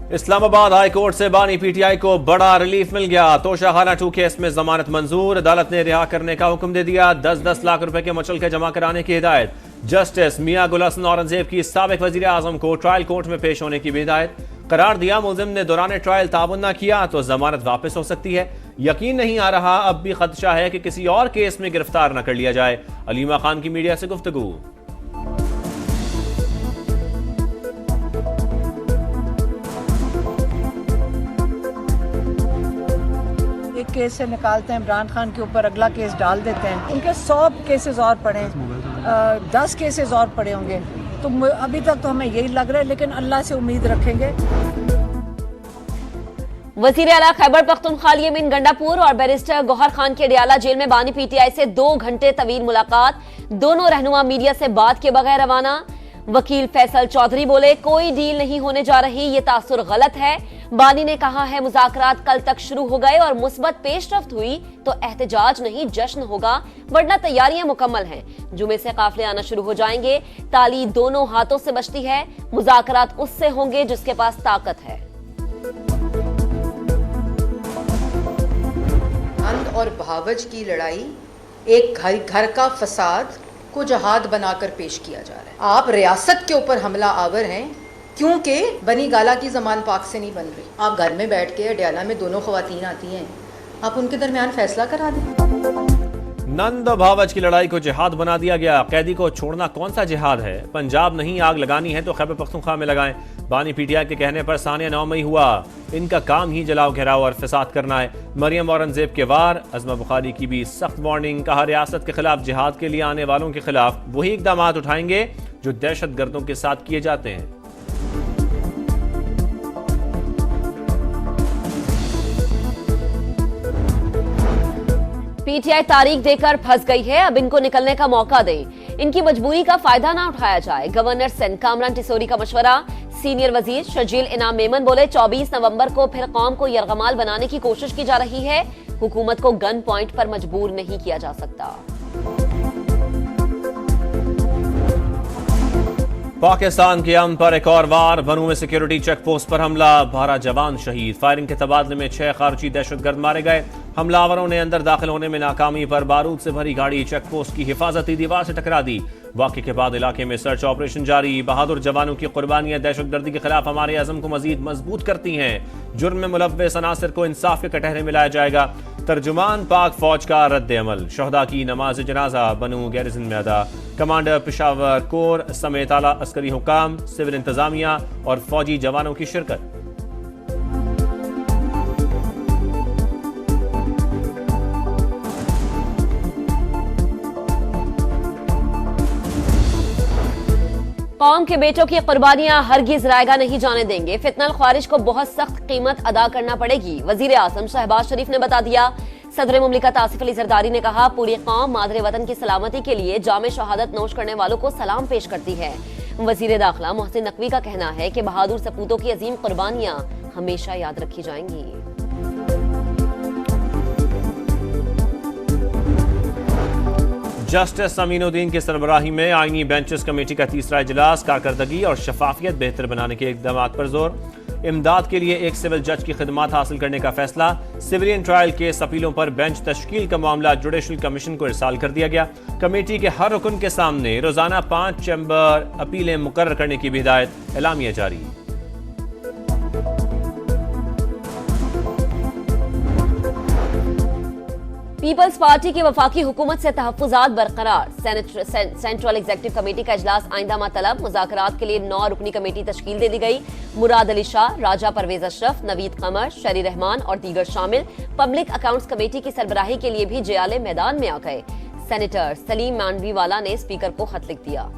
Islamabad high court से बानी PTI को बड़ा रिलीफ मिल गया। तोशाखाना 2 केस में जमानत मंजूर, अदालत ने रिहा करने का हुक्म दे दिया। 10-10 लाख रुपए के मुचलके जमा कराने की हिदायत। जस्टिस मियां गुल हसन औरंगजेब की साबिक वजीर आजम को ट्रायल कोर्ट में पेश होने की भी हिदायत। करार दिया मुलजिम ने दौरान ट्रायल ताबन न किया तो जमानत वापस हो सकती है। यकीन नहीं आ रहा, अब भी खदशा है कि किसी और केस में गिरफ्तार न कर लिया जाए। अलीमा खान की मीडिया से गुफ्तगू। एक केस से निकालते हैं, इमरान खान के ऊपर अगला केस डाल देते हैं, उनके 100 केसेस और पड़े, 10 केसेस और पड़े होंगे। तो अभी तक तो हमें यही लग रहा है, लेकिन अल्लाह से उम्मीद रखेंगे। वजीर आला खैबर पख्तूनख्वा यमीन गंडापुर और बैरिस्टर गौहर खान की अडियाला जेल में बानी पीटीआई से 2 घंटे तवील मुलाकात। दोनों रहनुमा मीडिया से बात के बगैर रवाना। वकील फैसल चौधरी बोले, कोई डील नहीं होने जा रही, ये तासुर गलत है। बानी ने कहा है मुज़ाकरात कल तक शुरू हो गए और मुस्बत पेशरफ्त हुई तो एहतजाज नहीं जश्न होगा, वरना तैयारियां मुकम्मल हैं। जुमे से काफिले आना शुरू हो जाएंगे। ताली दोनों हाथों से बचती है, मुज़ाकरात उससे होंगे जिसके पास ताकत है। अंध और भावज की लड़ाई एक घर का फसाद को जहाद बनाकर पेश किया जा रहा है। आप रियासत के ऊपर हमला आवर हैं क्योंकि बनी गाला की जमान पाक से नहीं बन रही। आप घर में बैठ के अडियाला में दोनों खवातीन आती हैं, आप उनके दरमियान फैसला करा दें। नंद भावज की लड़ाई को जिहाद बना दिया गया। कैदी को छोड़ना कौन सा जिहाद है? पंजाब नहीं आग लगानी है तो खैबर पख्तूनख्वा में लगाएं। बानी पीटीआई के कहने पर सानिया 9 मई हुआ। इनका काम ही जलाओ घेराव और फसाद करना है। मरियम औरंगजेब के वार। अज़मा बुखारी की भी सख्त वार्निंग। कहा, रियासत के खिलाफ जिहाद के लिए आने वालों के खिलाफ वही इकदाम उठाएंगे जो दहशत गर्दों के साथ किए जाते हैं। पीटीआई तारीख देकर फंस गई है, अब इनको निकलने का मौका दें। इनकी मजबूरी का फायदा ना उठाया जाए। गवर्नर सेंट कामरान टिसोरी का मशवरा। सीनियर वजीर शर्जील इनाम मेमन बोले, 24 नवंबर को फिर कौम को यरगमाल बनाने की कोशिश की जा रही है। हुकूमत को गन पॉइंट पर मजबूर नहीं किया जा सकता। पाकिस्तान के अमन पर एक और वार। बनू में सिक्योरिटी चेक पोस्ट पर हमला, 12 जवान शहीद। फायरिंग के तबादले में 6 खारजी दहशतगर्द मारे गए। हमलावरों ने अंदर दाखिल होने में नाकामी पर बारूद से भरी गाड़ी चेक पोस्ट की हिफाजती दीवार से टकरा दी। वाक़े के बाद इलाके में सर्च ऑपरेशन जारी। बहादुर जवानों की कुर्बानियां दहशतगर्दी के खिलाफ हमारे अज़म को मजीद मजबूत करती हैं। जुर्म में मुलव्वस अनासिर को इंसाफ के कटहरे में लाया जाएगा। तर्जुमान पाक फौज का रद्द अमल। शहदा की नमाज जनाजा बनू गैरिजन में अदा। कमांडर पेशावर कोर समेत आला अस्करी हुकाम, सिविल इंतजामिया और फौजी जवानों की शिरकत। कौम के बेटों की कुर्बानियां हरगिज रायगा नहीं जाने देंगे। फितनल ख्वारिज को बहुत सख्त कीमत अदा करना पड़ेगी, वजीर आजम शहबाज शरीफ ने बता दिया। सदर मुमलिकत आसिफ अली जरदारी ने कहा, पूरी कौम मादरे वतन की सलामती के लिए जामे शहादत नोश करने वालों को सलाम पेश करती है। वजीर दाखिला मोहसिन नकवी का कहना है कि बहादुर सपूतों की अजीम कुर्बानियां हमेशा याद रखी जाएंगी। जस्टिस अमीनुद्दीन की सरबराही में आईनी बेंचेस कमेटी का तीसरा इजलास। कारकर्दगी और शफाफियत बेहतर बनाने के इकदाम पर जोर। इमदाद के लिए एक सिविल जज की खिदमात हासिल करने का फैसला। सिविलियन ट्रायल केस अपीलों पर बेंच तश्कील का मामला जुडिशल कमीशन को इरसाल कर दिया गया। कमेटी के हर रुकन के सामने रोजाना 5 चैम्बर अपीलें मुकर्रर करने की भी हिदायत। एलामिया जारी। पीपल्स पार्टी की वफाकी हुकूमत से तहफ्फुजात बरकरार। सेंट्रल एग्जीक्यूटिव कमेटी का इजलास आइंदा माह तलब। मुज़ाकरात के लिए 9 रुकनी कमेटी तश्कील दे दी गई। मुराद अली शाह, राजा परवेज अशरफ, नवीद कमर, शरी रहमान और दीगर शामिल। पब्लिक अकाउंट्स कमेटी की सरबराही के लिए भी जयाले मैदान में आ गए। सेनेटर सलीम मांडवीवाला ने स्पीकर को खत लिख दिया।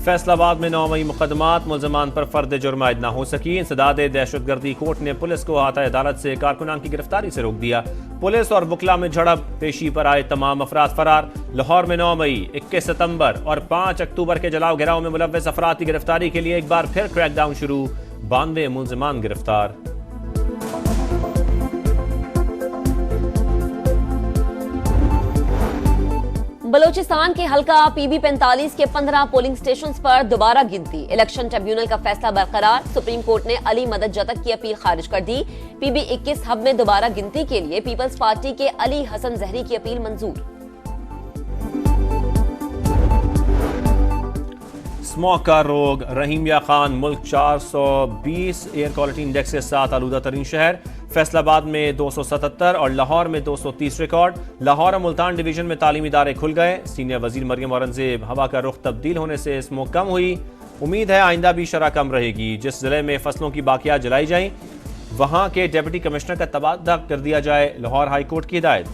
फैसलाबाद में 9 मई मुकदमात। मुलजमान पर फर्द जुर्म आयद न हो सकी। इंसदाद दहशतगर्दी कोर्ट ने पुलिस को हाथ अदालत से कारकुनान की गिरफ्तारी से रोक दिया। पुलिस और बुकला में झड़प, पेशी पर आए तमाम अफराद फरार। लाहौर में 9 मई, 21 सितंबर और 5 अक्टूबर के जलाओ घेराव में मुलव्वस अफराद की गिरफ्तारी के लिए एक बार फिर क्रैकडाउन शुरू। 92 मुलजमान गिरफ्तार। बलोचिस्तान के हल्का PB 45 के 15 पोलिंग स्टेशंस पर दोबारा गिनती। इलेक्शन ट्रिब्यूनल का फैसला बरकरार। सुप्रीम कोर्ट ने अली मदद जतक की अपील खारिज कर दी। PB 21 हब में दोबारा गिनती के लिए पीपल्स पार्टी के अली हसन जहरी की अपील मंजूर। स्मोक का रोग। रहीमिया खान मुल्क 420 एयर क्वालिटी इंडेक्स के साथ आलूदा तरीन शहर। फैसलाबाद में 277 और लाहौर में 230 रिकॉर्ड। लाहौर और मुल्तान डिवीजन में तालीमी इदारे खुल गए। सीनियर वजीर मरियम औरंगजेब, हवा का रुख तब्दील होने से स्मोक कम हुई, उम्मीद है आइंदा भी शरह कम रहेगी। जिस जिले में फसलों की बाकियात जलाई जाएं वहां के डिप्टी कमिश्नर का तबादला कर दिया जाए, लाहौर हाई कोर्ट की हिदायत।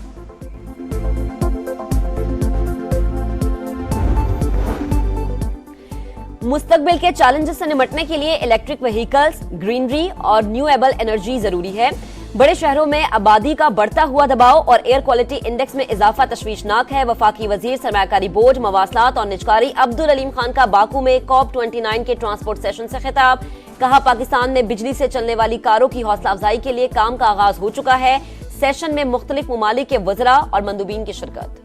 मुस्तकबिल के चैलेंजेस से निपटने के लिए इलेक्ट्रिक व्हीकल्स, ग्रीनरी और न्यूएबल एनर्जी जरूरी है। बड़े शहरों में आबादी का बढ़ता हुआ दबाव और एयर क्वालिटी इंडेक्स में इजाफा तशवीशनाक है। वफाकी वजीर सरमायाकारी बोर्ड, मवासलात और निजकारी अब्दुल अलीम खान का बाकू में COP29 के ट्रांसपोर्ट सेशन से खिताब। कहा, पाकिस्तान में बिजली से चलने वाली कारों की हौसला अफजाई के लिए काम का आगाज हो चुका है। सेशन में मुख्तलिफ ममालिक के वज़रा और मंदूबीन की शिरकत।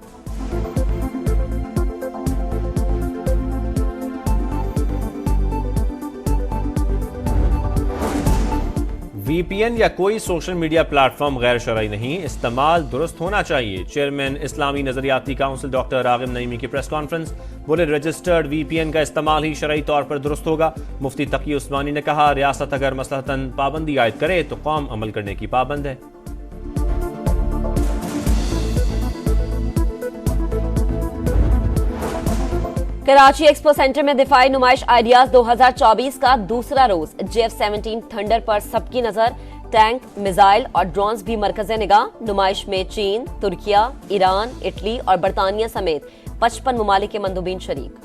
VPN या कोई सोशल मीडिया प्लेटफॉर्म गैर शरई नहीं, इस्तेमाल दुरुस्त होना चाहिए। चेयरमैन इस्लामी नजरियाती काउंसिल डॉक्टर रागिब नईमी की प्रेस कॉन्फ्रेंस। बोले, रजिस्टर्ड VPN का इस्तेमाल ही शरई तौर पर दुरुस्त होगा। मुफ्ती तकी उस्मानी ने कहा, रियासत अगर मसलहतन पाबंदी आयद करे तो कौम अमल करने की पाबंद है। कराची एक्सपो सेंटर में दिफाई नुमाइश आइडियाज 2024 का दूसरा रोज। JF-17 थंडर पर सबकी नजर। टैंक, मिसाइल और ड्रोन्स भी मरकज़े निगाह। नुमाइश में चीन, तुर्किया, ईरान, इटली और बरतानिया समेत 55 ममालिक के मंदूबीन शरीक।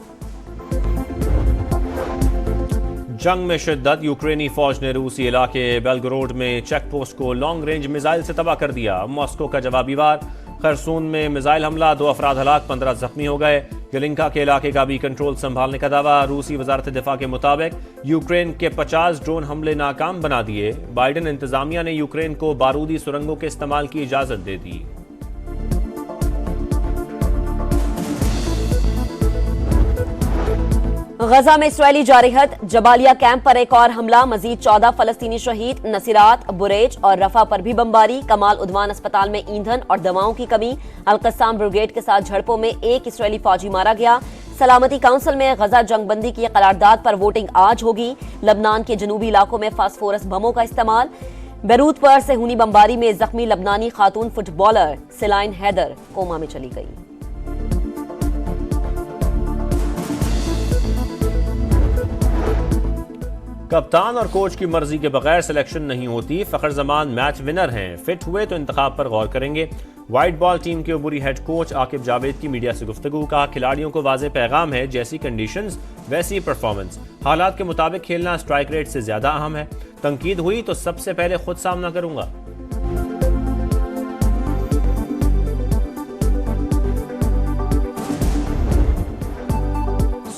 जंग में शिद्दत। यूक्रेनी फौज ने रूसी इलाके बेलगोरोड में चेक पोस्ट को लॉन्ग रेंज मिसाइल से तबाह कर दिया। मॉस्को का जवाबी वार। खरसून में मिसाइल हमला, 2 अफराद हलाक, 15 जख्मी हो गए। यलिंका के इलाके का भी कंट्रोल संभालने का दावा। रूसी वजारत दिफा के मुताबिक यूक्रेन के 50 ड्रोन हमले नाकाम बना दिए। बाइडेन इंतजामिया ने यूक्रेन को बारूदी सुरंगों के इस्तेमाल की इजाजत दे दी। गजा में इसराइली जारहत। जबालिया कैंप पर एक और हमला, मजीद 14 फलस्तीनी शहीद। नसीरात, बुरेज और रफा पर भी बमबारी। कमाल उद्वान अस्पताल में ईंधन और दवाओं की कमी। अल-कस्साम ब्रिगेड के साथ झड़पों में एक इसराइली फौजी मारा गया। सलामती काउंसिल में गजा जंगबंदी की करारदाद पर वोटिंग आज होगी। लबनान के जनूबी इलाकों में फास्फोरस बमों का इस्तेमाल। बैरूत पर सेहूनी बमबारी में जख्मी लबनानी खातून फुटबॉलर सिलाइन हैदर कोमा में चली गई। कप्तान और कोच की मर्जी के बगैर सिलेक्शन नहीं होती। फखर जमान मैच विनर हैं, फिट हुए तो इंतखाब पर गौर करेंगे। व्हाइट बॉल टीम के अबूरी हेड कोच आकिब जावेद की मीडिया से गुफ्तगू। कहा, खिलाड़ियों को वाज़ेह पैगाम है, जैसी कंडीशंस वैसी परफॉर्मेंस। हालात के मुताबिक खेलना स्ट्राइक रेट से ज्यादा अहम है। तंकीद हुई तो सबसे पहले खुद सामना करूंगा।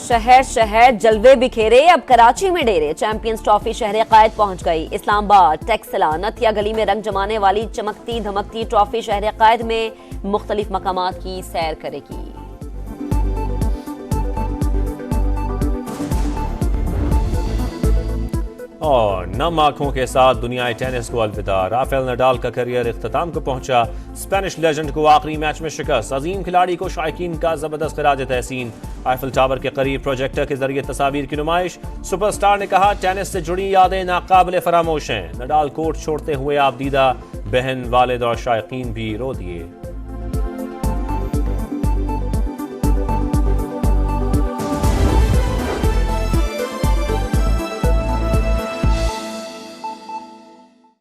शहर शहर जलवे बिखेरे, अब कराची में डेरे। चैंपियंस ट्रॉफी शहर कायद पहुंच गई। इस्लामाबाद, टेक्सला, नथिया गली में रंग जमाने वाली चमकती धमकती ट्रॉफी शहर कायद में मुख्तलिफ मकामात की सैर करेगी। और नम आंखों के साथ दुनियाई टेनिस को अलविदा। राफेल नडाल का करियर इख्तिताम को पहुंचा। स्पेनिश लेजेंड को आखिरी मैच में शिकस्त। अजीम खिलाड़ी को शायकीन का जबरदस्त खिराज तहसीन। आईफल टावर के करीब प्रोजेक्टर के जरिए तस्वीर की नुमाइश। सुपरस्टार ने कहा, टेनिस से जुड़ी यादें नाकाबिले फरामोश हैं। नडाल कोर्ट छोड़ते हुए आप दीदा बहन, वालिद और शायकीन भी रो दिए।